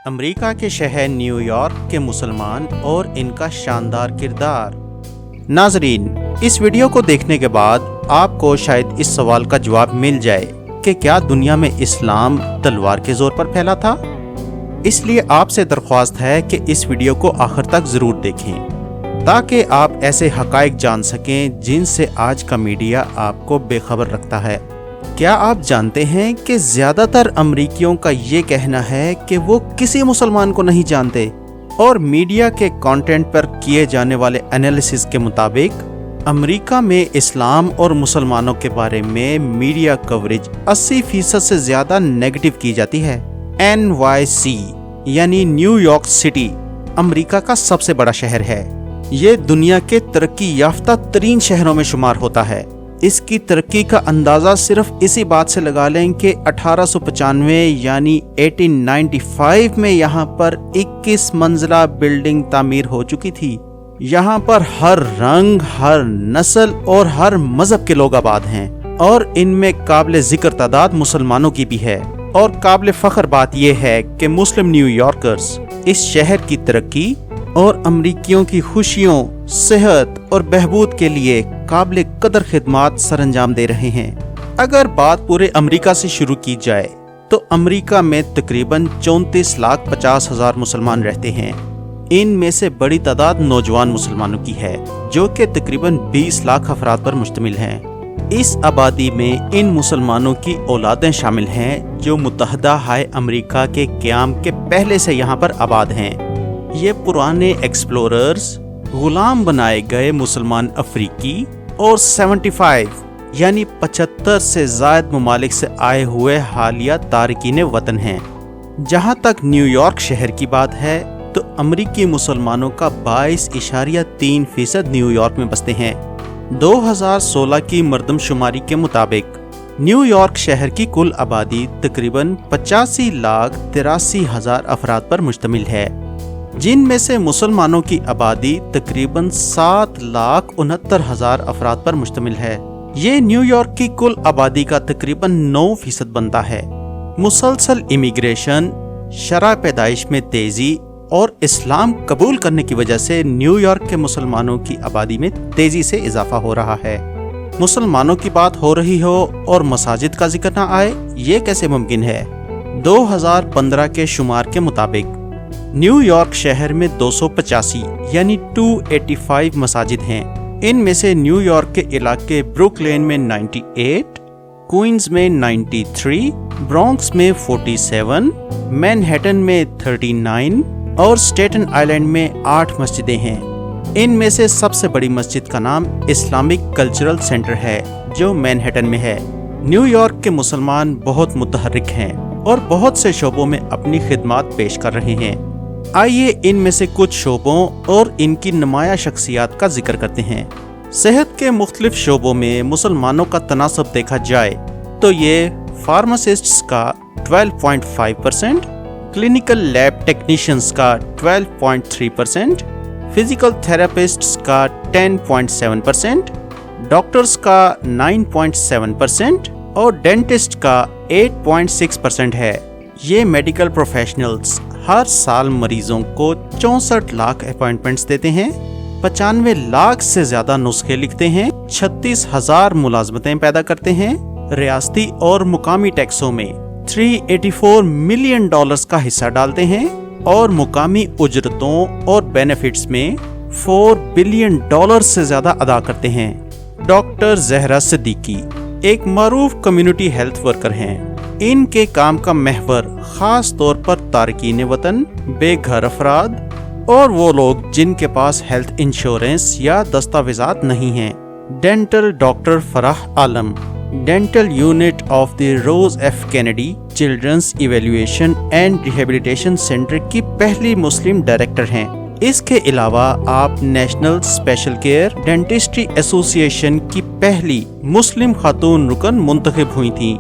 امریکہ کے شہر new York کے مسلمان اور ان کا شاندار کردار۔ ناظرین، اس ویڈیو کو دیکھنے کے بعد آپ کو شاید اس سوال کا جواب مل جائے کہ کیا دنیا میں اسلام تلوار کے زور پر پھیلا تھا؟ اس لیے آپ سے درخواست ہے کہ اس ویڈیو کو آخر تک ضرور دیکھیں تاکہ آپ ایسے حقائق جان سکیں جن سے آج کا میڈیا آپ کو بے خبر رکھتا ہے۔ کیا آپ جانتے ہیں کہ زیادہ تر امریکیوں کا یہ کہنا ہے کہ وہ کسی مسلمان کو نہیں جانتے، اور میڈیا کے کانٹینٹ پر کیے جانے والے انالیسز کے مطابق امریکہ میں اسلام اور مسلمانوں کے بارے میں میڈیا کوریج 80% سے زیادہ نیگیٹو کی جاتی ہے۔ NYC یعنی نیو یارک سٹی امریکہ کا سب سے بڑا شہر ہے۔ یہ دنیا کے ترقی یافتہ ترین شہروں میں شمار ہوتا ہے۔ اس کی ترقی کا اندازہ صرف اسی بات سے لگا لیں کہ 1895 یعنی 1895 میں یہاں پر 21 منزلہ بلڈنگ تعمیر ہو چکی تھی۔ یہاں پر ہر رنگ، ہر نسل اور ہر مذہب کے لوگ آباد ہیں، اور ان میں قابل ذکر تعداد مسلمانوں کی بھی ہے۔ اور قابل فخر بات یہ ہے کہ مسلم نیو یارکرز اس شہر کی ترقی اور امریکیوں کی خوشیوں، صحت اور بہبود کے لیے قابل قدر خدمات سر انجام دے رہے ہیں۔ اگر بات پورے امریکہ سے شروع کی جائے تو امریکہ میں تقریباً 34,50,000 مسلمان رہتے ہیں۔ ان میں سے بڑی تعداد نوجوان مسلمانوں کی ہے، جو کہ تقریباً 20 لاکھ افراد پر مشتمل ہیں۔ اس آبادی میں ان مسلمانوں کی اولادیں شامل ہیں جو متحدہ امریکہ کے قیام کے پہلے سے یہاں پر آباد ہیں۔ یہ پرانے ایکسپلوررز، غلام بنائے گئے مسلمان افریقی اور 75 یعنی 75 سے زائد ممالک سے آئے ہوئے حالیہ تارکین وطن ہیں۔ جہاں تک نیو یارک شہر کی بات ہے تو امریکی مسلمانوں کا 22.3% نیو یارک میں بستے ہیں۔ 2016 کی مردم شماری کے مطابق نیو یارک شہر کی کل آبادی تقریباً 85,83,000 افراد پر مشتمل ہے، جن میں سے مسلمانوں کی آبادی تقریباً 7,69,000 افراد پر مشتمل ہے۔ یہ نیو یارک کی کل آبادی کا تقریباً 9% بنتا ہے۔ مسلسل امیگریشن، شرح پیدائش میں تیزی اور اسلام قبول کرنے کی وجہ سے نیو یارک کے مسلمانوں کی آبادی میں تیزی سے اضافہ ہو رہا ہے۔ مسلمانوں کی بات ہو رہی ہو اور مساجد کا ذکر نہ آئے، یہ کیسے ممکن ہے؟ 2015 کے شمار کے مطابق نیو یارک شہر میں 285 یعنی 285 مساجد ہیں۔ ان میں سے نیو یارک کے علاقے بروک لین میں 98، کوئنز میں 93، برونکس میں 47، مینہٹن میں 39 اور اسٹیٹن آئلینڈ میں 8 مسجدیں ہیں۔ ان میں سے سب سے بڑی مسجد کا نام اسلامک کلچرل سینٹر ہے، جو مینہٹن میں ہے۔ نیو یارک کے مسلمان بہت متحرک ہیں اور بہت سے شعبوں میں اپنی خدمات پیش کر رہے ہیں۔ آئیے ان میں سے کچھ شعبوں اور ان کی نمایاں شخصیات کا ذکر کرتے ہیں۔ صحت کے مختلف شعبوں میں مسلمانوں کا تناسب دیکھا جائے تو یہ فارماسسٹس کا 12.5%، کلینکل لیب ٹیکنیشینز کا 12.3%، فزیکل تھراپسٹس کا 10.7%، ڈاکٹرز کا 9.7% اور ڈینٹسٹ کا 8.6% ہے۔ یہ میڈیکل پروفیشنلز ہر سال مریضوں کو 64 لاکھ اپائنٹمنٹس دیتے ہیں، 95 لاکھ سے زیادہ نسخے لکھتے ہیں، 36,000 ملازمتیں پیدا کرتے ہیں، ریاستی اور مقامی ٹیکسوں میں $384 ملین کا حصہ ڈالتے ہیں، اور مقامی اجرتوں اور بینیفٹس میں $4 بلین سے زیادہ ادا کرتے ہیں۔ ڈاکٹر زہرا صدیقی ایک معروف کمیونٹی ہیلتھ ورکر ہیں۔ ان کے کام کا محور خاص طور پر تارکین وطن، بے گھر افراد اور وہ لوگ جن کے پاس ہیلتھ انشورنس یا دستاویزات نہیں ہیں۔ Dental doctor Farah Alam dental unit of the Rose F Kennedy children's evaluation and rehabilitation centre کی پہلی مسلم ڈائریکٹر ہیں۔ اس کے علاوہ آپ نیشنل اسپیشل کیئر ڈینٹسٹری ایسوسی ایشن کی پہلی مسلم خاتون رکن منتخب ہوئی تھیں۔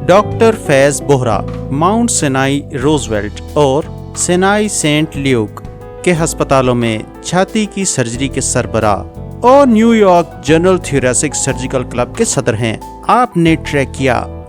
ڈاکٹر فیض بوہرا ماؤنٹ سینائی روزویلٹ اور سینائی سینٹ لیوک کے ہسپتالوں میں چھاتی کی سرجری کے سربراہ اور new York general تھوریسک surgical club کے صدر ہیں۔ آپ نے ٹریکیا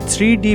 3D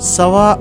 $1.25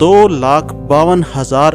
2,52,000